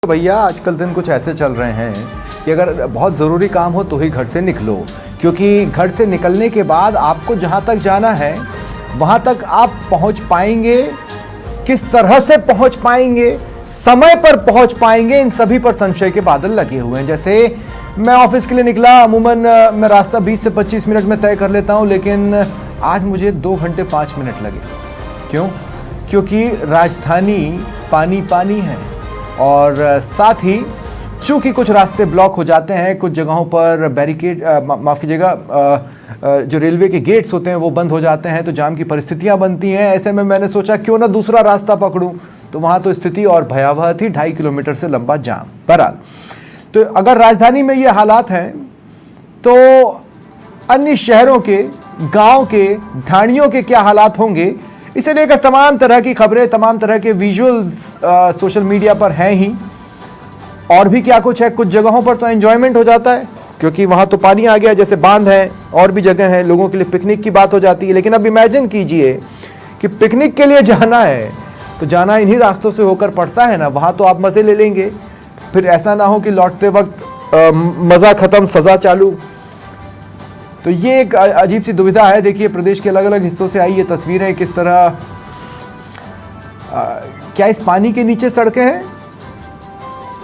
तो भैया आजकल दिन कुछ ऐसे चल रहे हैं कि अगर बहुत ज़रूरी काम हो तो ही घर से निकलो, क्योंकि घर से निकलने के बाद आपको जहाँ तक जाना है वहाँ तक आप पहुँच पाएंगे, किस तरह से पहुँच पाएंगे, समय पर पहुँच पाएंगे, इन सभी पर संशय के बादल लगे हुए हैं। जैसे मैं ऑफिस के लिए निकला, अमूमन मैं रास्ता 20 से 25 मिनट में तय कर लेता हूँ, लेकिन आज मुझे 2 घंटे 5 मिनट लगे। क्यों? क्योंकि राजधानी पानी पानी है और साथ ही चूंकि कुछ रास्ते ब्लॉक हो जाते हैं, कुछ जगहों पर बैरिकेड माफ़ कीजिएगा जो रेलवे के गेट्स होते हैं वो बंद हो जाते हैं, तो जाम की परिस्थितियां बनती हैं। ऐसे में मैंने सोचा क्यों ना दूसरा रास्ता पकड़ूं, तो वहां तो स्थिति और भयावह थी, 2.5 किलोमीटर से लंबा जाम। बहरहाल, तो अगर राजधानी में ये हालात हैं तो अन्य शहरों के, गाँव के, ढाणियों के क्या हालात होंगे, इसे लेकर तमाम तरह की खबरें, तमाम तरह के विजुअल्स सोशल मीडिया पर हैं ही। और भी क्या कुछ है, कुछ जगहों पर तो एंजॉयमेंट हो जाता है क्योंकि वहाँ तो पानी आ गया, जैसे बांध है, और भी जगह हैं, लोगों के लिए पिकनिक की बात हो जाती है। लेकिन अब इमेजिन कीजिए कि पिकनिक के लिए जाना है तो जाना इन्हीं रास्तों से होकर पड़ता है ना, वहाँ तो आप मज़े ले लेंगे, फिर ऐसा ना हो कि लौटते वक्त मज़ा ख़त्म सज़ा चालू। तो ये एक अजीब सी दुविधा है। देखिए प्रदेश के अलग अलग हिस्सों से आई ये तस्वीरें, किस तरह क्या इस पानी के नीचे सड़कें हैं,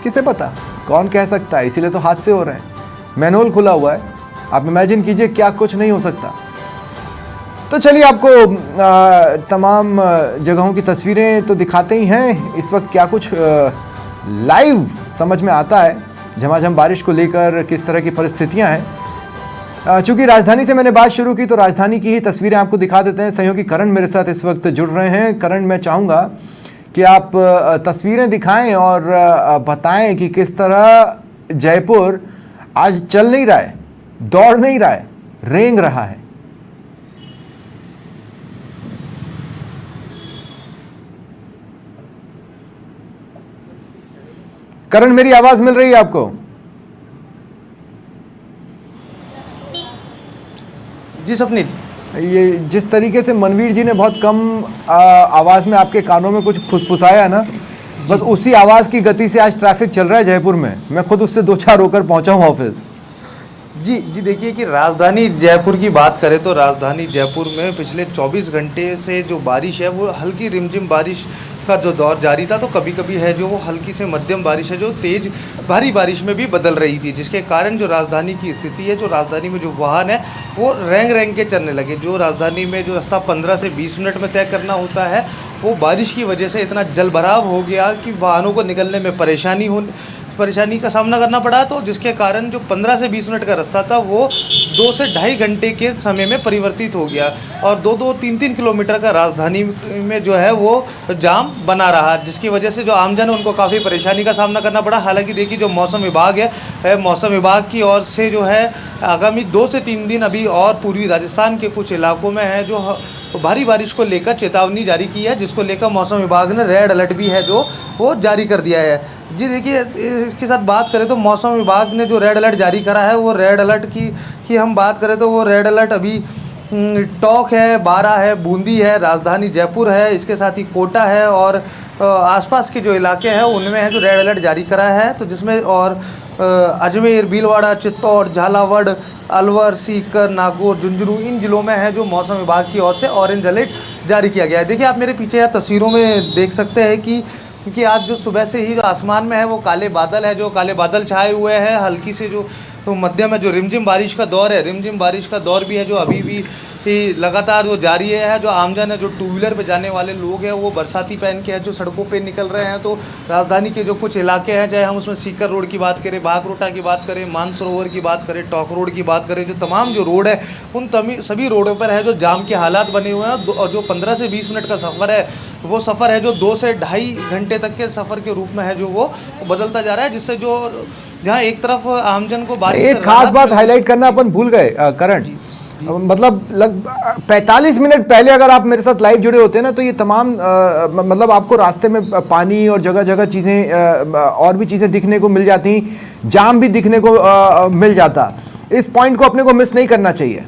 किसे पता, कौन कह सकता है। इसीलिए तो हादसे हो रहे हैं, मैनुअल खुला हुआ है, आप इमेजिन कीजिए क्या कुछ नहीं हो सकता। तो चलिए आपको तमाम जगहों की तस्वीरें तो दिखाते ही हैं। इस वक्त क्या कुछ लाइव समझ में आता है, झमाझम बारिश को लेकर किस तरह की परिस्थितियां हैं। चूंकि राजधानी से मैंने बात शुरू की तो राजधानी की ही तस्वीरें आपको दिखा देते हैं। सहयोगी करण मेरे साथ इस वक्त जुड़ रहे हैं। करण, मैं चाहूँगा कि आप तस्वीरें दिखाएं और बताएं कि किस तरह जयपुर आज चल नहीं रहा है, दौड़ नहीं रहा है, रेंग रहा है। करण, मेरी आवाज मिल रही है आपको? जी स्वप्निल, ये जिस तरीके से मनवीर जी ने बहुत कम आवाज़ में आपके कानों में कुछ फुसफुसाया ना, बस उसी आवाज़ की गति से आज ट्रैफिक चल रहा है जयपुर में। मैं खुद उससे 2-4 होकर पहुंचा हूं ऑफिस। जी देखिए कि राजधानी जयपुर की बात करें तो राजधानी जयपुर में पिछले 24 घंटे से जो बारिश है वो हल्की रिमझिम बारिश का जो दौर जारी था, तो कभी कभी है जो वो हल्की से मध्यम बारिश है जो तेज़ भारी बारिश में भी बदल रही थी, जिसके कारण जो राजधानी की स्थिति है, जो राजधानी में जो वाहन है वो रेंग रेंग के चलने लगे। जो राजधानी में जो रास्ता 15 से 20 मिनट में तय करना होता है वो बारिश की वजह से इतना जलभराव हो गया कि वाहनों को निकलने में परेशानी का सामना करना पड़ा, तो जिसके कारण जो 15 से 20 मिनट का रास्ता था वो 2 से ढाई घंटे के समय में परिवर्तित हो गया और 2-3 किलोमीटर का राजधानी में जो है वो जाम बना रहा, जिसकी वजह से जो आमजन है उनको काफ़ी परेशानी का सामना करना पड़ा। हालांकि देखिए जो मौसम विभाग है, मौसम विभाग की ओर से जो है आगामी 2 से 3 दिन अभी और पूर्वी राजस्थान के कुछ इलाकों में है जो भारी बारिश को लेकर चेतावनी जारी की है, जिसको लेकर मौसम विभाग ने रेड अलर्ट भी है जो वो जारी कर दिया है। जी देखिए, इसके साथ बात करें तो मौसम विभाग ने जो रेड अलर्ट जारी करा है वो रेड अलर्ट की हम बात करें तो वो रेड अलर्ट अभी टोंक है, बारा है, बूंदी है, राजधानी जयपुर है, इसके साथ ही कोटा है और आसपास के जो इलाके हैं उनमें है जो रेड अलर्ट जारी करा है, तो जिसमें और अजमेर, भीलवाड़ा, चित्तौड़, झालावाड़, अलवर, सीकर, नागौर, झुंझुनू, इन जिलों में है जो मौसम विभाग की ओर से ऑरेंज अलर्ट जारी किया गया है। देखिए आप मेरे पीछे या तस्वीरों में देख सकते हैं कि आज जो सुबह से ही जो आसमान में है वो काले बादल है, जो काले बादल छाए हुए हैं, हल्की से जो तो मध्यम है, जो रिमझिम बारिश का दौर है, रिमझिम बारिश का दौर भी है जो अभी भी लगातार वो जारी है। जो आमजन है, जो टू व्हीलर पे जाने वाले लोग हैं वो बरसाती पहन के है जो सड़कों पे निकल रहे हैं। तो राजधानी के जो कुछ इलाके हैं, चाहे हम उसमें सीकर रोड की बात करें, बागरोटा की बात करें, मानसरोवर की बात करें, टोंक रोड की बात करें, जो तमाम जो रोड है उन सभी रोडों पर है जो जाम के हालात बने हुए हैं। और जो 15 से 20 मिनट का सफ़र है वो सफ़र है जो 2 से ढाई घंटे तक के सफ़र के रूप में है जो वो बदलता जा रहा है, जिससे जो जहाँ एक तरफ आमजन को बारिश, एक खास बात हाईलाइट करना अपन भूल गए करण, मतलब 45 मिनट पहले अगर आप मेरे साथ लाइव जुड़े होते हैं ना तो ये तमाम मतलब आपको रास्ते में पानी और जगह जगह चीज़ें और भी चीज़ें दिखने को मिल जाती, जाम भी दिखने को मिल जाता। इस पॉइंट को अपने को मिस नहीं करना चाहिए।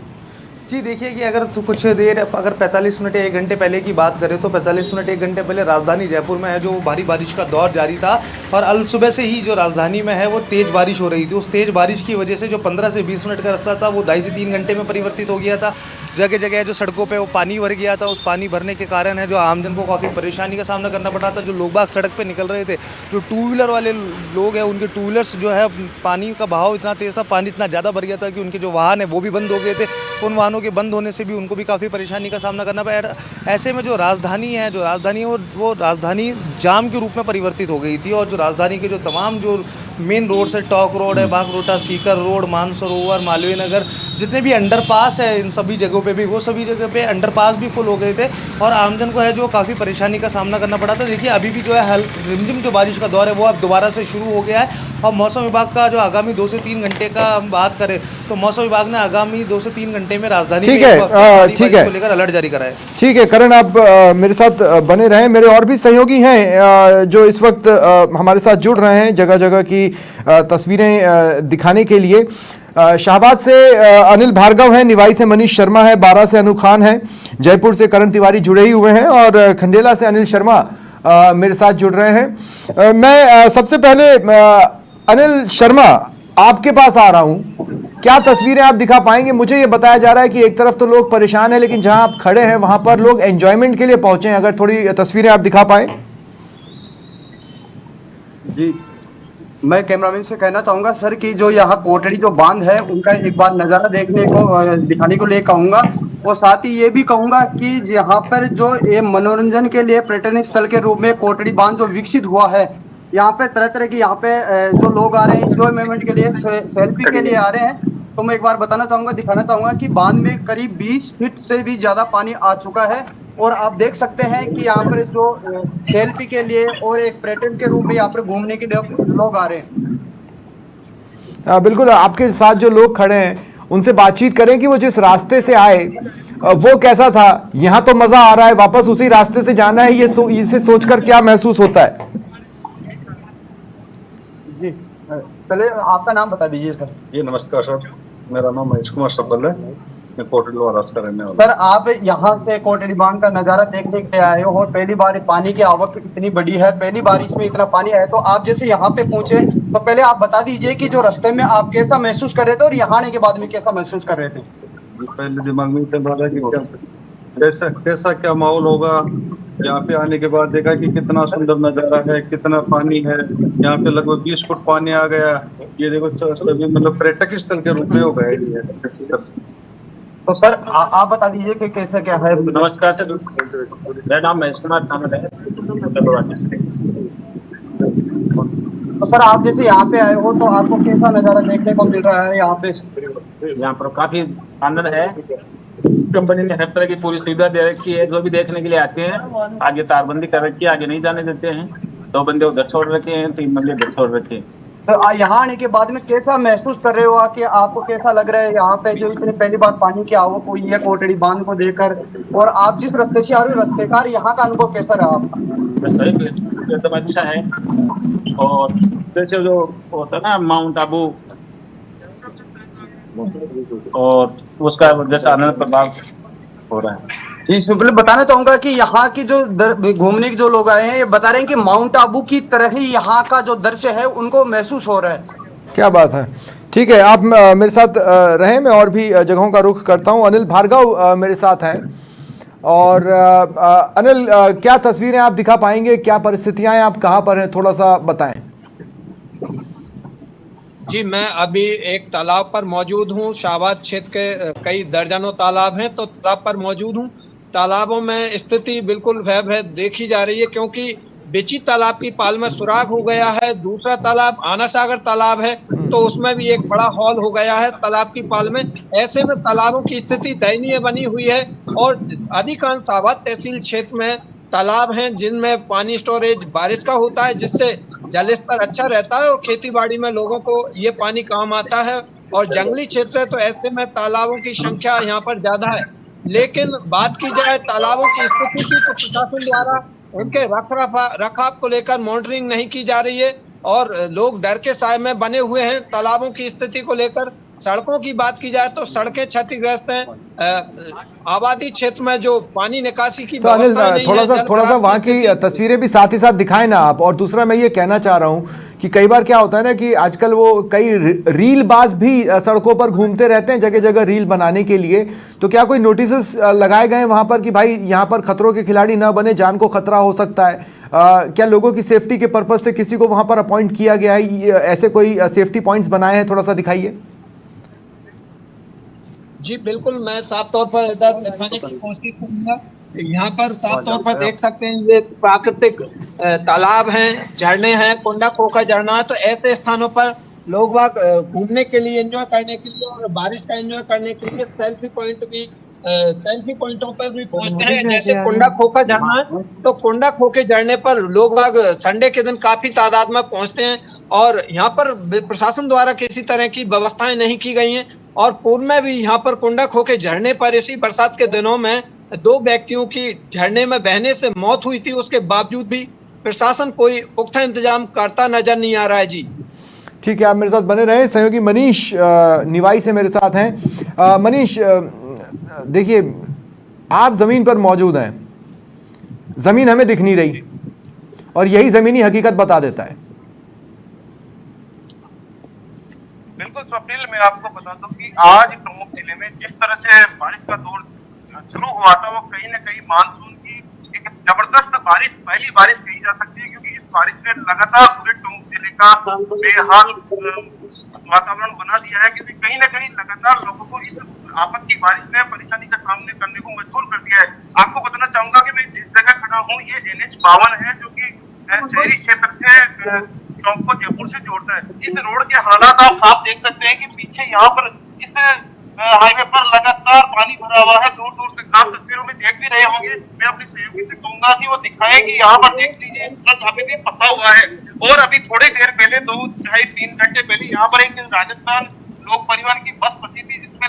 जी देखिए कि अगर तो कुछ देर अगर 45 मिनट या 1 घंटे पहले की बात करें तो 45 मिनट 1 घंटे पहले राजधानी जयपुर में है जो भारी बारिश का दौर जारी था और अल सुबह से ही जो राजधानी में है वो तेज़ बारिश हो रही थी। उस तेज़ बारिश की वजह से जो 15 से 20 मिनट का रास्ता था वो 2.5 से 3 घंटे में परिवर्तित हो गया था। जगह जगह जो सड़कों पे वो पानी भर गया था। उस पानी भरने के कारण है जो आमजन को काफ़ी परेशानी का सामना करना पड़ रहा था। जो लोग बाग सड़क पे निकल रहे थे, जो टू व्हीलर वाले लोग हैं उनके टू व्हीलर्स जो है पानी का बहाव इतना तेज़ था, पानी इतना ज़्यादा भर गया था कि उनके जो वाहन है वो भी बंद हो गए थे। उन वाहनों के बंद होने से भी उनको भी काफ़ी परेशानी का सामना करना पड़ा। ऐसे में जो राजधानी है वो राजधानी जाम के रूप में परिवर्तित हो गई थी और जो राजधानी के जो तमाम जो मेन रोड्स है, टॉक रोड है, बागरोटा, सीकर रोड, मानसरोवर, मालवीय नगर, जितने भी अंडरपास है इन सभी जगहों पे भी वो सभी जगह पे अंडरपास भी फुल हो गए थे और आमजन को है जो काफ़ी परेशानी का सामना करना पड़ा था। देखिए अभी भी जो है रिमझिम जो बारिश का दौर है वो अब दोबारा से शुरू हो गया है और मौसम विभाग का जो आगामी 2 से 3 घंटे का हम बात करें तो मौसम विभाग ने आगामी 2 से 3 घंटे में राजधानी ठीक में है, ठीक है, को लेकर अलर्ट जारी करा है। ठीक है करण, आप मेरे साथ बने रहें। मेरे और भी सहयोगी हैं जो इस वक्त हमारे साथ जुड़ रहे हैं जगह जगह की तस्वीरें दिखाने के लिए। शाहबाद से अनिल भार्गव हैं, निवाई से मनीष शर्मा है, बारा से अनु खान है, जयपुर से करण तिवारी जुड़े ही हुए हैं और खंडेला से अनिल शर्मा मेरे साथ जुड़ रहे हैं। मैं सबसे पहले अनिल शर्मा आपके पास आ रहा हूं, क्या तस्वीरें आप दिखा पाएंगे? मुझे ये बताया जा रहा है कि एक तरफ तो लोग परेशान हैं लेकिन जहां आप खड़े हैं वहां पर लोग एंजॉयमेंट के लिए पहुंचे हैं। अगर थोड़ी तस्वीरें आप दिखा पाए। जी, मैं कैमरामैन से कहना चाहूंगा सर कि जो यहाँ कोटड़ी जो बांध है उनका एक बार नज़ारा देखने को दिखाने को ले कहूंगा और साथ ही ये भी कहूंगा कि यहाँ पर जो ये मनोरंजन के लिए पर्यटन स्थल के रूप में कोटड़ी बांध जो विकसित हुआ है, यहाँ पे तरह तरह की यहाँ पे जो लोग आ रहे हैं एंजॉयमेंट के लिए, सेल्फी के लिए आ रहे हैं। तो मैं एक बार बताना चाहूंगा, दिखाना चाहूंगा कि बांध में करीब 20 फीट से भी ज्यादा पानी आ चुका है और आप देख सकते हैं कि यहाँ पर जो सेल्फी के लिए और एक पर्यटन के रूप में यहाँ पर घूमने के लिए लोग आ रहे हैं। बिल्कुल, आपके साथ जो लोग खड़े हैं उनसे बातचीत करें कि वो जिस रास्ते से आए वो कैसा था। यहाँ तो मजा आ रहा है, वापस उसी रास्ते से जाना है, इसे सोचकर क्या महसूस होता है? जी, पहले आपका नाम बता दीजिए सर। जी नमस्कार सर, मेरा नाम महेश कुमार सब्बल है, मैं कोटड़ी लोहारा का रहने वाला। सर आप यहाँ से कोटड़ी बांध का नजारा देखने के लिए आए हो और पहली बार पानी की आवक इतनी बड़ी है, पहली बारिश में इतना पानी आया, तो आप जैसे यहाँ पे पहुंचे तो पहले आप बता दीजिए कि जो रास्ते में आप कैसा महसूस कर रहे थे और यहाँ आने के बाद में कैसा महसूस कर रहे थे? पहले दिमाग में चल रहा है कि कैसा क्या माहौल होगा। यहाँ पे आने के बाद देखा कि कितना सुंदर नजारा है, कितना पानी है। यहाँ पे लगभग 20 फुट पानी आ गया। ये देखो मतलब पर्यटक स्थल के रूप में हो गया है। तो सर आप बता दीजिए कि कैसा क्या है। नमस्कार सर, मेरा नाम महेश कुमार है। तो सर आप जैसे यहाँ पे आए हो तो आपको कैसा नजारा देखने को मिल रहा है यहाँ पे? यहाँ पर काफी आनंद है। कंपनी ने हर तरह की पूरी सुविधा दे रखी है, जो भी देखने के लिए आते हैं। आगे तारबंदी कर रखी है, आगे नहीं जाने देते हैं। 2 बंदे उधर छोड़ रखे हैं, 3 बंदे उधर छोड़ रखे हैं। तो यहाँ आने के बाद में कैसा महसूस कर रहे हो कि आपको कैसा लग रहा है यहाँ पे जो इतनी पहली बार पानी की आवक हुई है कोटड़ी बांध को देखकर, और आप जिस रास्ते से आ रहे हो रास्ते का यहाँ का अनुभव कैसा रहा आपका? रास्ता एकदम अच्छा है और जैसे जो होता है ना माउंट आबू और उसका जैसा आनंद प्रभाव हो रहा है। जी सिंपली बताना चाहूंगा कि यहाँ की जो घूमने के जो लोग आए हैं ये बता रहे हैं कि माउंट आबू की तरह ही यहाँ का जो दृश्य है उनको महसूस हो रहा है। क्या बात है। ठीक है, आप मेरे साथ रहें, मैं और भी जगहों का रुख करता हूं। अनिल भार्गव मेरे साथ हैं और अनिल क्या तस्वीरें आप दिखा पाएंगे, क्या परिस्थितियां हैं, आप कहां पर हैं, थोड़ा सा बताएं। जी मैं अभी एक तालाब पर मौजूद हूँ। शाहबाद क्षेत्र के कई दर्जनों तालाब हैं तो तालाब पर मौजूद हूँ। तालाबों में स्थिति बिल्कुल भय देखी जा रही है क्योंकि बिची तालाब की पाल में सुराग हो गया है। दूसरा तालाब आना सागर तालाब है तो उसमें भी एक बड़ा हॉल हो गया है तालाब की पाल में। ऐसे में तालाबों की स्थिति दयनीय बनी हुई है और अधिकांश शाहबाद तहसील क्षेत्र में तालाब हैं जिनमें पानी स्टोरेज बारिश का होता है जिससे जल स्तर अच्छा रहता है और खेती बाड़ी में लोगों को ये पानी काम आता है। और जंगली क्षेत्र है तो ऐसे में तालाबों की संख्या यहाँ पर ज्यादा है। लेकिन बात की जाए तालाबों की स्थिति की तो प्रशासन द्वारा उनके रखरखाव को लेकर मॉनिटरिंग नहीं की जा रही है और लोग डर के साए में बने हुए हैं तालाबों की स्थिति को लेकर। सड़कों की बात की जाए तो सड़कें क्षतिग्रस्त हैं। आबादी क्षेत्र में जो पानी निकासी की तो अनिल व्यवस्था नहीं थोड़ा है, सा जल भराव वहाँ की स्थिति- तस्वीरें भी साथ ही साथ दिखाएं ना आप। और दूसरा मैं ये कहना चाह रहा हूँ कि कई बार क्या होता है ना कि आजकल वो कई रीलबाज भी सड़कों पर घूमते रहते हैं जगह जगह रील बनाने के लिए। तो क्या कोई नोटिस लगाए गए हैं वहाँ पर कि भाई यहाँ पर खतरों के खिलाड़ी ना बने, जान को खतरा हो सकता है? क्या लोगों की सेफ्टी के पर्पज से किसी को वहाँ पर अपॉइंट किया गया है? ऐसे कोई सेफ्टी पॉइंट्स बनाए हैं? थोड़ा सा दिखाइए। जी बिल्कुल, मैं साफ तौर पर इधर दिखाने की कोशिश करूंगा। यहाँ पर साफ तौर पर देख सकते हैं ये प्राकृतिक तालाब हैं, झरने हैं, कोंडा खोखा झरना है। तो ऐसे स्थानों पर लोग बाग घूमने के लिए, एंजॉय करने के लिए और बारिश का एंजॉय करने के लिए सेल्फी पॉइंटों पर भी पहुंचते हैं। जैसे कोंडा खोखा झरना है, तो कोंडा खोखे झरने पर लोग बाग संडे के दिन काफी तादाद में पहुंचते हैं और यहाँ पर प्रशासन द्वारा किसी तरह की व्यवस्थाएं नहीं की गई हैं। और पूर्व में भी यहाँ पर कोंडा खोखे झरने पर इसी बरसात के दिनों में 2 व्यक्तियों की झरने में बहने से मौत हुई थी। उसके बावजूद भी प्रशासन कोई पुख्ता इंतजाम करता नजर नहीं आ रहा है। जी ठीक है, आप मेरे साथ बने रहे। सहयोगी मनीष निवाई से मेरे साथ हैं। मनीष, देखिए आप जमीन पर मौजूद हैं, जमीन हमें दिख नहीं रही और यही जमीनी हकीकत बता देता है। बिल्कुल स्वप्निल, मैं आपको बता दूं कि आज प्रमुख जिले में जिस तरह से बारिश का दौर शुरू हुआ था वो कहीं ना कहीं मानसून की एक जबरदस्त बारिश, पहली बारिश कही जा सकती है, क्योंकि इस बारिश ने लगातार पूरे प्रमुख जिले का बेहाल वातावरण बना दिया है। क्योंकि कहीं ना कहीं लगातार लोगों को इस आफत की बारिश ने परेशानी का सामना करने को मजबूर कर दिया है। आपको बताना चाहूंगा कि मैं जिस जगह खड़ा हूँ ये NH-52 है, जो कि शहरी क्षेत्र से चौक को जयपुर से जोड़ता है। इस रोड के हालात आप देख सकते हैं कि पीछे यहाँ पर इस हाईवे पर लगातार पानी भरा हुआ है, दूर दूर तक आप तस्वीरों में देख भी रहे होंगे। मैं अपने सहयोगी से कहूंगा कि वो दिखाएं कि यहाँ पर देख लीजिए ट्रक अभी भी फंसा हुआ है। और अभी थोड़ी देर पहले 2-2.5-3 घंटे पहले यहाँ पर एक राजस्थान लोक परिवहन की बस फंसी थी, जिसमें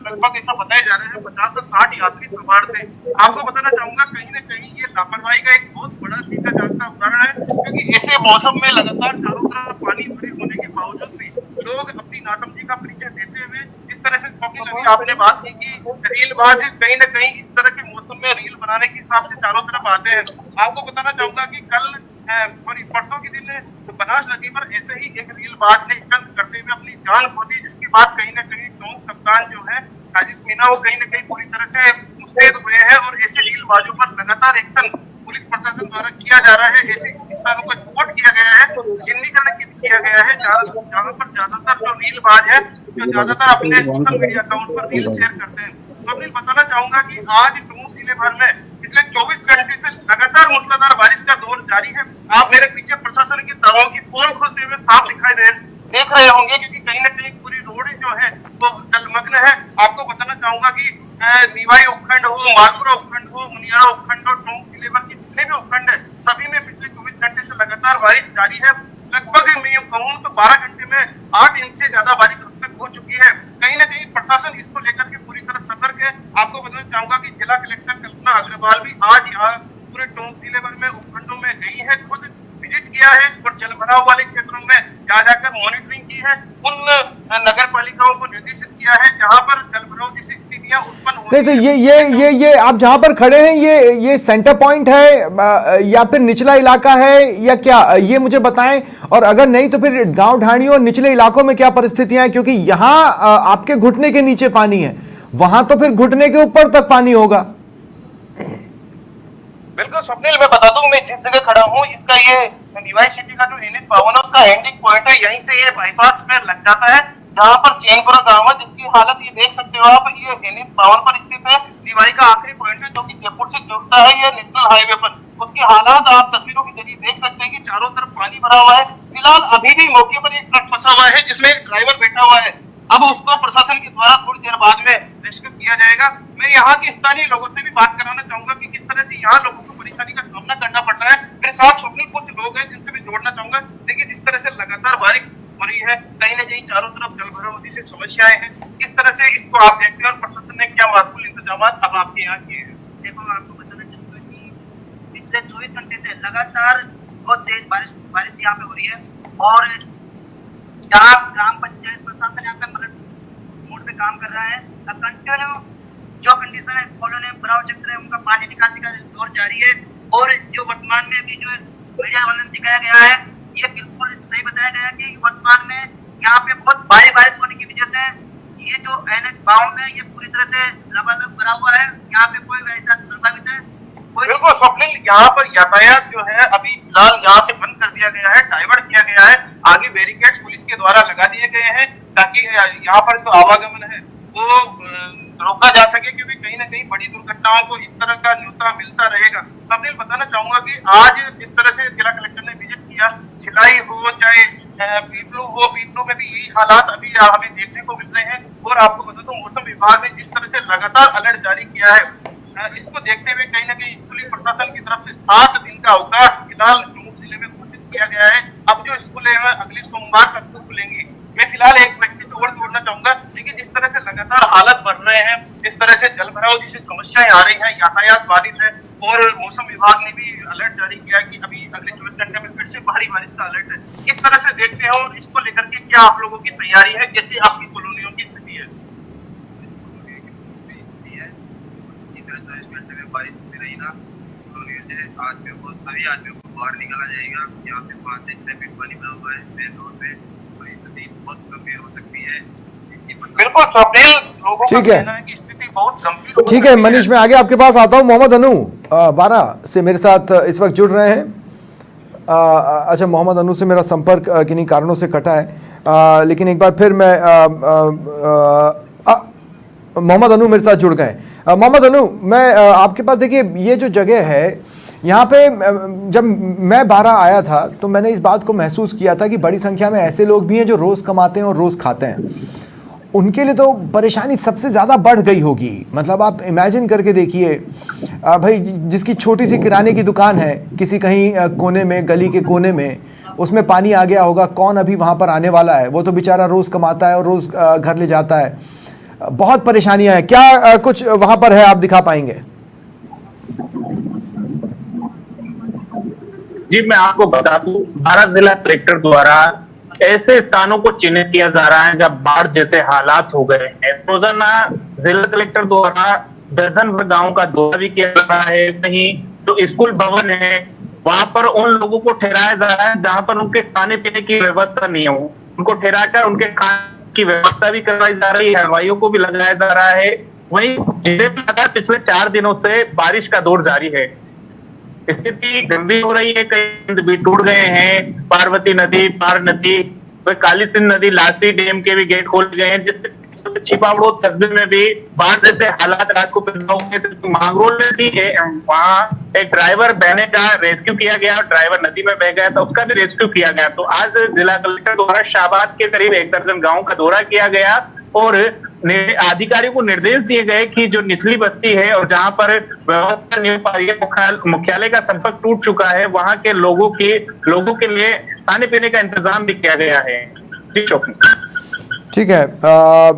लगभग ऐसा बताया जा रहा है 50 से 60 यात्री सवार थे। आपको बताना चाहूंगा कहीं ना कहीं ये लापरवाही का एक बहुत बड़ा देखा जाता उदाहरण है, क्योंकि ऐसे मौसम में लगातार चारों तरफ पानी भरे होने के बावजूद भी लोग अपनी नासमझी का परिचय देते हुए इस तरह से, अभी आपने बात की कि रीलबाज कहीं ना कहीं इस तरह के मौसम में रील बनाने के हिसाब से चारों तरफ आते हैं। आपको बताना चाहूंगा कि कल परसों के दिन बनास नदी पर ऐसे ही एक रीलबाज ने स्टंट करते हुए अपनी जान खो दी, जिसके बाद कहीं ना कहीं टोंक कप्तान जो है राजेश मीना, वो कहीं ना कहीं पूरी तरह से मुस्तैद हुए हैं और ऐसे रीलबाजों पर लगातार एक्शन पुलिस प्रशासन द्वारा किया जा रहा है। ऐसे स्थानों को रिपोर्ट किया गया है, चिन्हीकरण किया गया है जहाँ पर ज्यादातर जो रीलबाज है, जो ज्यादातर अपने सोशल मीडिया अकाउंट पर रील शेयर करते हैं। तो अपने बताना चाहूंगा कि आज प्रमुख जिले भर में पिछले 24 घंटे से लगातार मूसलाधार बारिश का दौर जारी है। आप मेरे पीछे प्रशासन की दवाओं की पोल खुलते हुए साफ देख रहे होंगे, क्योंकि कहीं ना कहीं पूरी रोड जो है वो जलमग्न है। आपको बताना चाहूंगा कि निवाई उपखंड हो, मालपुरा उपखंड हो, मुनियारा उपखंड हो, टोंक जिले भर के जितने भी उपखंड है सभी में पिछले 24 घंटे से लगातार बारिश जारी है। लगभग मैं कहूँ तो 12 घंटे में 8 इंच से ज्यादा बारिश अब तक हो चुकी है। कहीं ना कहीं प्रशासन इसको लेकर के पूरी तरह सतर्क है। आपको बताना चाहूंगा कि जिला कलेक्टर कल्पना अग्रवाल भी आज यहाँ पूरे टोंक जिले भर में उपखंडों में गई है, खुद विजिट किया है और जल भराव वाले क्षेत्रों में जाकर मॉनिटरिंग की है। उन नगर पालिकाओं को निर्देशित किया है जहां पर जल भराव जैसी स्थितियां उत्पन्न हो नहीं तो ये आप जहां पर खड़े हैं ये सेंटर पॉइंट है या फिर निचला इलाका है या क्या, ये मुझे बताएं। और अगर नहीं तो फिर गांव ढाणियों और निचले इलाकों में क्या परिस्थितियां हैं, क्योंकि यहाँ आपके घुटने के नीचे पानी है, वहां तो फिर घुटने के ऊपर तक पानी होगा। बिल्कुल स्वप्निल, मैं बता दूं मैं जिस जगह खड़ा हूँ इसका ये निवाई सिटी का जो NH-52 है उसका एंडिंग पॉइंट है। यहीं से ये बाईपास पे लग जाता है जहाँ पर चैनपुरा गांव है, जिसकी हालत ये देख सकते हो आप। ये NH-52 पर स्थित है, निवाई का आखिरी पॉइंट है जो कि जयपुर से जुड़ता है ये नेशनल हाईवे पर। उसकी हालात आप तस्वीरों के जरिए देख सकते हैं कि चारों तरफ पानी भरा हुआ है। फिलहाल अभी भी मौके पर एक ट्रक फंसा हुआ है जिसमें एक ड्राइवर बैठा हुआ है। अब उसको प्रशासन के द्वारा थोड़ी देर बाद में रेस्क्यू किया जाएगा। मैं यहाँ के स्थानीय लोगों से भी बात कराना चाहूंगा कि किस तरह से यहाँ लोगों को परेशानी का सामना करना पड़ रहा है। मेरे साथ स्वप्निल कुछ लोग हैं जिनसे मैं जोड़ना चाहूंगा। देखिए जिस तरह से लगातार बारिश हो रही है, कहीं ना कहीं चारों तरफ जल भराव जैसी समस्याएं हैं, किस तरह से इसको आप देखते हैं और प्रशासन ने क्या महत्वपूर्ण इंतजाम अब आपके यहाँ किए हैं? देखो, आपको बताना चाहूंगा कि पिछले 24 घंटे से लगातार बहुत तेज बारिश यहाँ पे हो रही है और जहाँ ग्राम पंचायत प्रशासन यहाँ पे काम कर रहा है। कंटिन्यू जो कंडीशन है कॉलोनी में बराव चक्र है उनका पानी निकासी का दौर जारी है। और जो वर्तमान में अभी जो मीडिया वालों ने दिखाया गया है ये बिल्कुल सही बताया गया है कि वर्तमान में यहाँ पे बहुत भारी बारिश होने की वजह से ये जो NH बाउंड है ये पूरी तरह से लबालब भरा हुआ है। यहाँ पे कोई ऐसा प्रभावित है बिल्कुल स्वप्निल, यहाँ पर यातायात जो है अभी फिलहाल यहाँ से बंद कर दिया गया है, डाइवर्ट किया गया है। आगे बैरिकेड्स पुलिस के द्वारा लगा दिए गए हैं ताकि यहाँ पर जो आवागमन है वो रोका जा सके, क्योंकि कहीं ना कहीं बड़ी दुर्घटनाओं को इस तरह का न्योता मिलता रहेगा। स्वप्निल, बताना चाहूंगा कि आज जिस तरह से जिला कलेक्टर ने विजिट किया, सिलाई हो चाहे पीपलू में भी यही हालात अभी हमें देखने को मिल रहे हैं। और आपको बता दूं मौसम विभाग ने जिस तरह से लगातार अलर्ट जारी किया है, इसको देखते हुए कहीं ना कहीं स्कूली प्रशासन की तरफ से 7 दिन का अवकाश फिलहाल जिले में घोषित किया गया है। अब जो स्कूल है अगले सोमवार तक तो खुलेंगी। मैं फिलहाल एक व्यक्ति से और जोड़ना चाहूंगा, लेकिन जिस तरह से लगातार हालत बढ़ रहे हैं, इस तरह से जल भराव जैसी समस्याएं आ रही है, यातायात बाधित है और मौसम विभाग ने भी अलर्ट जारी किया कि अभी अगले 24 घंटे में फिर से भारी बारिश का अलर्ट है। किस तरह से देखते हैं और इसको लेकर के क्या आप लोगों की तैयारी है, कैसी आपकी कॉलोनियों की स्थिति है? बारिश होती रही ना आज में बहुत सभी आदमियों को बाहर निकाला जाएगा। यहाँ पे 5 से 6 फीट पानी भरा हुआ है मेन रोड पे, और स्थिति बहुत गंभीर हो सकती है। बिल्कुल स्वप्निल, लोगों का ठीक है। कहना है कि स्थिति बहुत गंभीर हो ठीक है सकती मनीष, मैं आगे आपके पास आता हूँ। मोहम्मद अनु 12 से मेरे साथ इस वक्त जुड़ रहे हैं। अच्छा, मोहम्मद अनु से मेरा संपर्क किन्हीं कारणों से कटा है, लेकिन एक बार फिर मैं मोहम्मद अनु मेरे साथ जुड़ गए। मोहम्मद अनु, मैं आपके पास, देखिए ये जो जगह है यहाँ पे, जब मैं 12 आया था तो मैंने इस बात को महसूस किया था कि बड़ी संख्या में ऐसे लोग भी हैं जो रोज़ कमाते हैं और रोज़ खाते हैं। उनके लिए तो परेशानी सबसे ज़्यादा बढ़ गई होगी। मतलब आप इमेजिन करके देखिए भाई, जिसकी छोटी सी किराने की दुकान है किसी कहीं कोने में, गली के कोने में, उसमें पानी आ गया होगा, कौन अभी वहाँ पर आने वाला है? वो तो बेचारा रोज़ कमाता है और रोज़ घर ले जाता है। बहुत परेशानियां हैं। क्या कुछ वहां पर है, आप दिखा पाएंगे? जी, मैं आपको बता दूं, 12 जिला कलेक्टर द्वारा ऐसे स्थानों को चिन्हित किया जा रहा है जब बाढ़ जैसे हालात हो गए हैं। रोजाना जिला कलेक्टर द्वारा दर्जन भर गाँव का दौरा भी किया जा रहा है। कहीं जो स्कूल भवन है वहां पर उन लोगों को ठहराया जा रहा है जहां पर उनके खाने पीने की व्यवस्था नहीं हो, उनको ठहराकर उनके खाने की व्यवस्था भी करवाई जा रही है, हलवाइयों को भी लगाया जा रहा है। वहीं जिले में लगातार पिछले 4 दिनों से बारिश का दौर जारी है। स्थिति गंभीर हो रही है, कई बांध भी टूट गए हैं। पार्वती नदी, पार नदी, काली सिंध नदी, लासी डैम के भी गेट खोल गए हैं, जिससे छिपावड़ो कस्बे में भी बाढ़ जैसे हालात रात को पैदा हुए। तो मांगरोल में भी वहाँ एक ड्राइवर बहने का रेस्क्यू किया गया, ड्राइवर नदी में बह गया था, उसका भी रेस्क्यू किया गया। तो आज जिला कलेक्टर द्वारा शाहबाद के करीब 1 दर्जन गाँव का दौरा किया गया और अधिकारियों को निर्देश दिए गए कि जो निचली बस्ती है और जहां पर व्यवस्था नहीं हो पा रही है, मुख्यालय का संपर्क टूट चुका है, वहां के लोगों के लिए खाने पीने का इंतजाम भी किया गया है। ठीक है,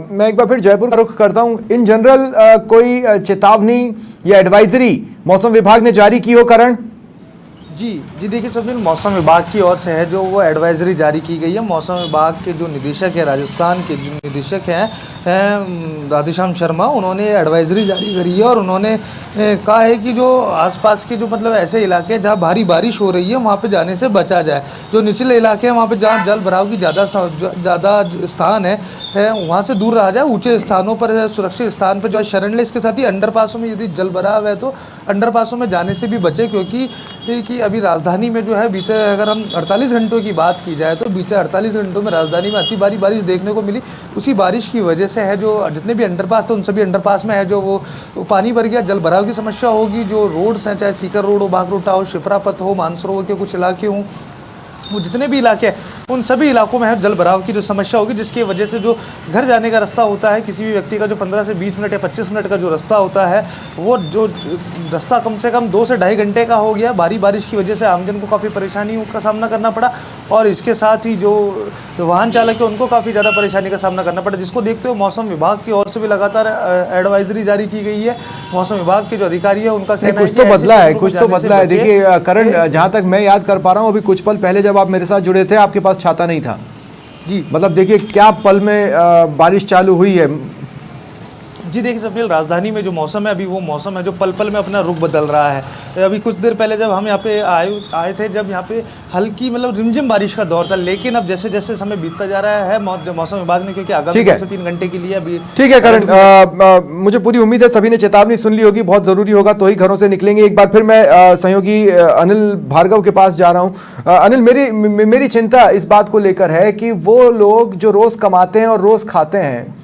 मैं एक बार फिर जयपुर का रुख करता हूं। इन जनरल कोई चेतावनी या एडवाइजरी मौसम विभाग ने जारी की हो? करण जी देखिए स्वप्निल, मौसम विभाग की ओर से है जो वो एडवाइजरी जारी की गई है। मौसम विभाग के जो निदेशक है, राजस्थान के जो निदेशक हैं राधेश्याम शर्मा, उन्होंने एडवाइजरी जारी करी है और उन्होंने कहा है कि जो आसपास के जो मतलब ऐसे इलाके हैं जहाँ भारी बारिश हो रही है वहाँ पे जाने से बचा जाए। जो निचले इलाके हैं वहाँ पे जहाँ जल भराव की ज़्यादा स्थान है वहाँ से दूर रहा जाए। ऊंचे स्थानों पर, सुरक्षित स्थान पर जो शरण ले। इसके साथ ही अंडरपासों में यदि जल भराव है तो अंडरपासों में जाने से भी बचे, क्योंकि अभी राजधानी में जो है बीते, अगर हम 48 घंटों की बात की जाए तो बीते 48 घंटों में राजधानी में अति भारी बारिश देखने को मिली। उसी बारिश की वजह से है जो जितने भी अंडरपास थे उन सभी अंडरपास में है जो वो पानी भर गया, जल भराव की समस्या होगी। जो रोड्स हैं, चाहे सीकर रोड हो, बागरोटा हो, शिप्रापथ हो, मानसरोवर के कुछ इलाके हों, वो जितने भी इलाके हैं उन सभी इलाकों में है जल भराव की जो समस्या होगी, जिसकी वजह से जो घर जाने का रास्ता होता है किसी भी व्यक्ति का, जो 15 से 20 मिनट या 25 मिनट का जो रास्ता होता है, वो जो रास्ता कम से कम 2 से ढाई घंटे का हो गया। भारी बारिश की वजह से आमजन को काफ़ी परेशानियों का सामना करना पड़ा और इसके साथ ही जो वाहन चालक है उनको काफ़ी ज़्यादा परेशानी का सामना करना पड़ा, जिसको देखते हुए मौसम विभाग की ओर से भी लगातार एडवाइजरी जारी की गई है। मौसम विभाग के जो अधिकारी है उनका कहना है कुछ तो बदला है। देखिए करण, जहाँ तक मैं याद कर पा रहा हूँ, अभी कुछ पल पहले जब आप मेरे साथ जुड़े थे आपके पास छाता नहीं था। जी मतलब देखिए क्या पल में बारिश चालू हुई है। जी देखिए स्वप्निल, राजधानी में जो मौसम है अभी वो मौसम है जो पल पल में अपना रुख बदल रहा है। अभी कुछ देर पहले जब हम यहाँ पे आए थे, जब यहाँ पे हल्की मतलब रिमझिम बारिश का दौर था, लेकिन अब जैसे जैसे समय बीतता जा रहा है मौसम विभाग ने, क्योंकि आगामी 2 से 3 घंटे के लिए अभी ठीक है करण, मुझे पूरी उम्मीद है सभी ने चेतावनी सुन ली होगी, बहुत जरूरी होगा तो ही घरों से निकलेंगे। एक बार फिर मैं सहयोगी अनिल भार्गव के पास जा रहा हूँ। अनिल, मेरी चिंता इस बात को लेकर है कि वो लोग जो रोज कमाते हैं और रोज खाते हैं,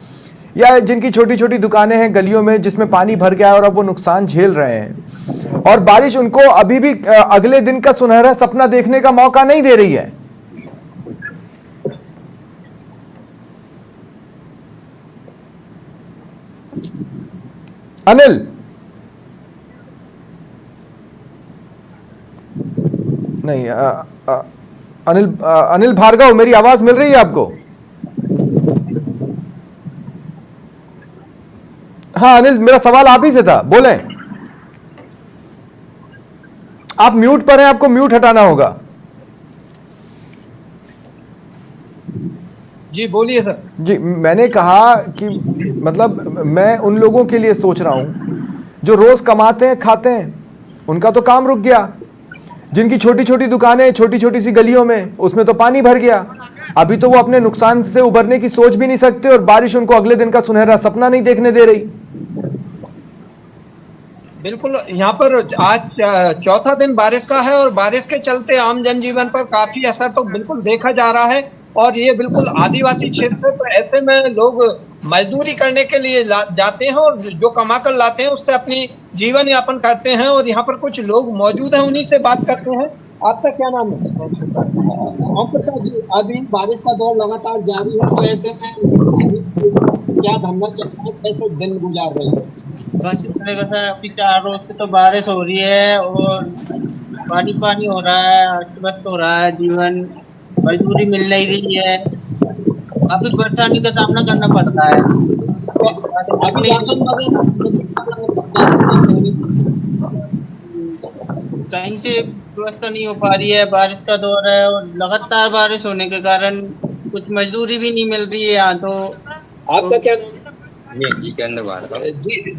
या जिनकी छोटी छोटी दुकानें हैं गलियों में जिसमें पानी भर गया है और अब वो नुकसान झेल रहे हैं, और बारिश उनको अभी भी अगले दिन का सुनहरा सपना देखने का मौका नहीं दे रही है। अनिल, नहीं, अनिल भार्गव, मेरी आवाज मिल रही है आपको? हाँ अनिल, मेरा सवाल आप ही से था, बोलें। आप म्यूट पर हैं, आपको म्यूट हटाना होगा। जी बोलिए सर। जी, मैंने कहा कि मतलब मैं उन लोगों के लिए सोच रहा हूं जो रोज कमाते हैं खाते हैं, उनका तो काम रुक गया। जिनकी छोटी छोटी दुकानें छोटी छोटी सी गलियों में, उसमें तो पानी भर गया। अभी तो वो अपने नुकसान से उबरने की सोच भी नहीं सकते, और बारिश उनको अगले दिन का सुनहरा सपना नहीं देखने दे रही। बिल्कुल, यहाँ पर आज चौथा दिन बारिश का है, और बारिश के चलते आम जनजीवन पर काफी असर तो बिल्कुल देखा जा रहा है। और ये बिल्कुल आदिवासी क्षेत्र है, तो ऐसे में लोग मजदूरी करने के लिए जाते हैं, और जो कमा कर लाते हैं उससे अपनी जीवन यापन करते हैं। और यहाँ पर कुछ लोग मौजूद हैं, उन्हीं से बात करते हैं। आपका क्या नाम है? आपका जी, अभी बारिश का दौर लगातार जारी है, तो ऐसे में क्या धंधा चल रहा है, कैसे दिन गुजार रहे हैं? बस इस तरह का अभी 4 रोज से तो बारिश हो रही है और पानी पानी हो रहा है, अस्त व्यस्त हो रहा है जीवन, मजदूरी मिल नहीं रही है, काफी परेशानी का सामना करना पड़ता है। कहीं से व्यवस्था नहीं हो पा रही है, बारिश का दौर है और लगातार बारिश होने के कारण कुछ मजदूरी भी नहीं मिल रही है यहाँ। तो आपका क्या नाम?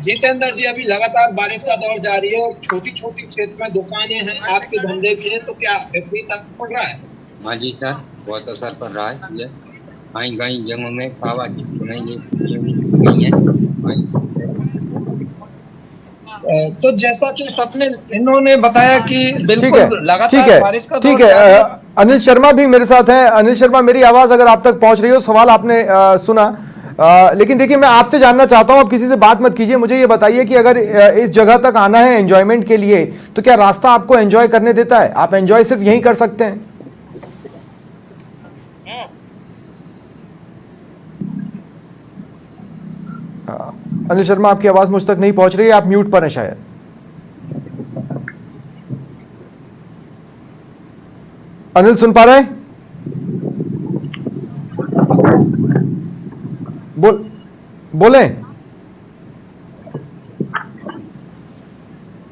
जितेंद्र जी, अभी लगातार बारिश का दौर जारी है और छोटी छोटी क्षेत्र में दुकानें हैं, आपके धंधे भी हैं, तो क्या विपरीत पड़ रहा है? हाँ जी सर, बहुत असर पड़ रहा है। ये कहीं जगहों में खावा की नहीं है। तो जैसा कि स्वप्निल इन्होंने बताया कि बिल्कुल लगातार बारिश का ठीक है। अनिल शर्मा भी मेरे साथ हैं। अनिल शर्मा, मेरी आवाज अगर आप तक पहुंच रही हो, सवाल आपने सुना, लेकिन देखिए मैं आपसे जानना चाहता हूं, आप किसी से बात मत कीजिए, मुझे ये बताइए कि अगर इस जगह तक आना है एंजॉयमेंट के लिए, तो क्या रास्ता आपको एंजॉय करने देता है? आप एंजॉय सिर्फ यहीं कर सकते हैं? अनिल शर्मा, आपकी आवाज मुझ तक नहीं पहुंच रही है, आप म्यूट पर हैं शायद। अनिल सुन पा रहे हैं? बोलें।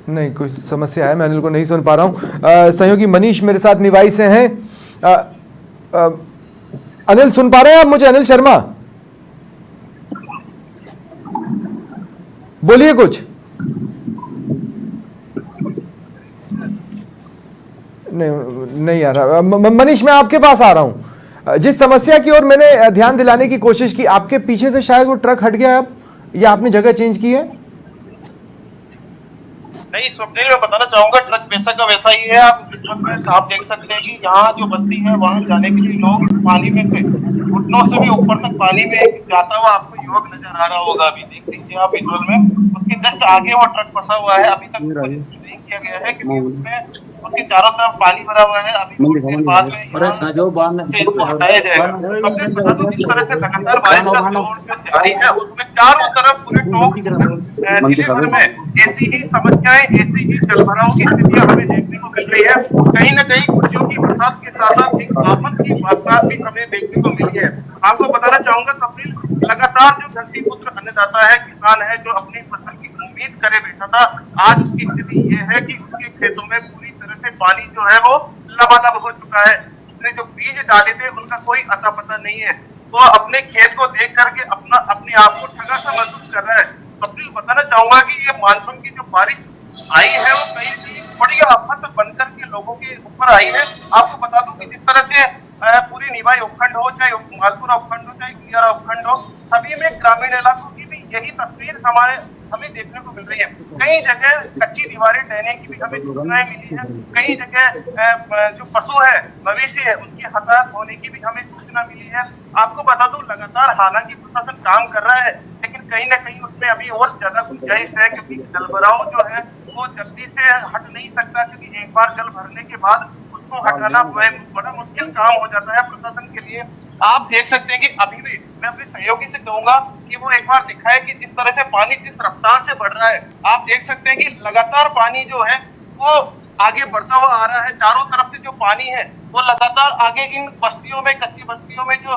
नहीं, कोई समस्या है, मैं अनिल को नहीं सुन पा रहा हूं। सहयोगी मनीष मेरे साथ निवाई से हैं। अनिल सुन पा रहे हैं आप मुझे? अनिल शर्मा बोलिए कुछ। नहीं आ रहा। मनीष, मैं आपके पास आ रहा हूं। जिस समस्या की ओर मैंने ध्यान दिलाने की कोशिश की, आपके पीछे से शायद वो ट्रक हट गया अब, या आपने जगह चेंज की है? नहीं स्वप्निल, मैं बताना चाहूंगा, ट्रक वैसा का वैसा ही है। आप ट्रक में आप देख सकते हैं कि यहाँ जो बस्ती है वहां जाने के लिए लोग इस पानी में से घुटनों से भी ऊपर तक पानी में जाता हुआ आपको युवक नजर आ रहा होगा। अभी देख लीजिए आप विजुअल में, उसके जस्ट आगे वो ट्रक फंसा हुआ है। अभी तक नहीं किया गया है क्योंकि उसमें उसके चारों तरफ पानी भरा हुआ है। अभी बाद में इसको हटाया जाएगा। सबसे बता दूं, जिस तरह से लगातार बारिश का दौर जो जारी है, उसमें चारों तरफ पूरे टोंक जिले भर में ऐसी ही समस्याएं, ऐसी ही जलभराव की स्थितियां हमें देखने को मिल रही है। कहीं न कहीं खुशियों की बरसात के साथ साथ एक आफत की बरसात भी हमें देखने को मिली है। आपको बताना चाहूंगा स्वप्निल, लगातार जो धरतीपुत्र अन्नदाता है, किसान है, जो अपनी फसल की उम्मीद करे बैठा था, आज उसकी स्थिति ये है कि उसके खेतों में पूरी तरह से पानी जो है वो लबालब हो चुका है। उसने जो बीज डाले थे उनका कोई अता पता नहीं है। वो अपने खेत को देख करके अपने आप को ठगा सा महसूस कर रहा है। स्वप्निल बताना चाहूंगा कि ये मानसून की जो बारिश आई है वो कहीं बड़ी आफत बनकर के लोगों के ऊपर आई है। आपको बता दूं कि जिस तरह से पूरी निवाई उपखंड हो, चाहे मालपुरा उपखंड हो, चाहे गुलियारा उपखंड हो, सभी में ग्रामीण इलाकों की भी यही तस्वीर हमें देखने को मिल रही है। कई जगह कच्ची दीवारें ढहने की भी हमें सूचनाएं मिली है। कई जगह जो पशु है, मवेशी है, उनकी हताहत होने की भी हमें सूचना मिली है। आपको बता दूं लगातार हालांकि प्रशासन काम कर रहा है, लेकिन कहीं ना कहीं उसमें अभी और ज्यादा गुंजाइश है, क्योंकि जलभराव जो है वो जल्दी से हट नहीं सकता, क्योंकि एक बार जल भरने के बाद उसको हटाना बड़ा मुश्किल काम हो जाता है प्रशासन के लिए। आप देख सकते हैं कि अभी भी मैं अपने सहयोगी से कहूंगा कि वो एक बार दिखाए कि जिस तरह से पानी जिस रफ्तार से बढ़ रहा है, आप देख सकते हैं कि लगातार पानी जो है वो आगे बढ़ता हुआ आ रहा है। चारों तरफ से जो पानी है वो लगातार आगे इन बस्तियों में, कच्ची बस्तियों में जो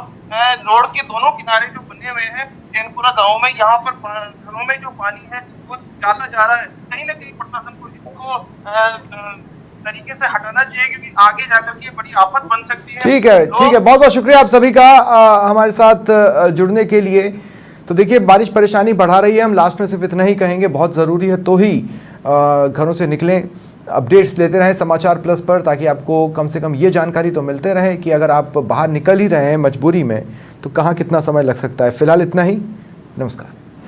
रोड के दोनों किनारे जो बने हुए हैं जैनपुरा गांव में, यहाँ पर घरों में जो पानी है वो जाता जा रहा है। कहीं ना कहीं प्रशासन को इसको तरीके से हटाना चाहिए, क्योंकि आगे जाकर के बड़ी आफत बन सकती है। ठीक है, ठीक है, बहुत बहुत शुक्रिया आप सभी का हमारे साथ जुड़ने के लिए। तो देखिए बारिश परेशानी बढ़ा रही है, हम लास्ट में सिर्फ इतना ही कहेंगे, बहुत ज़रूरी है तो ही घरों से निकलें। अपडेट्स लेते रहें समाचार प्लस पर, ताकि आपको कम से कम ये जानकारी तो मिलते रहे कि अगर आप बाहर निकल ही रहे हैं मजबूरी में तो कहाँ कितना समय लग सकता है। फिलहाल इतना ही, नमस्कार।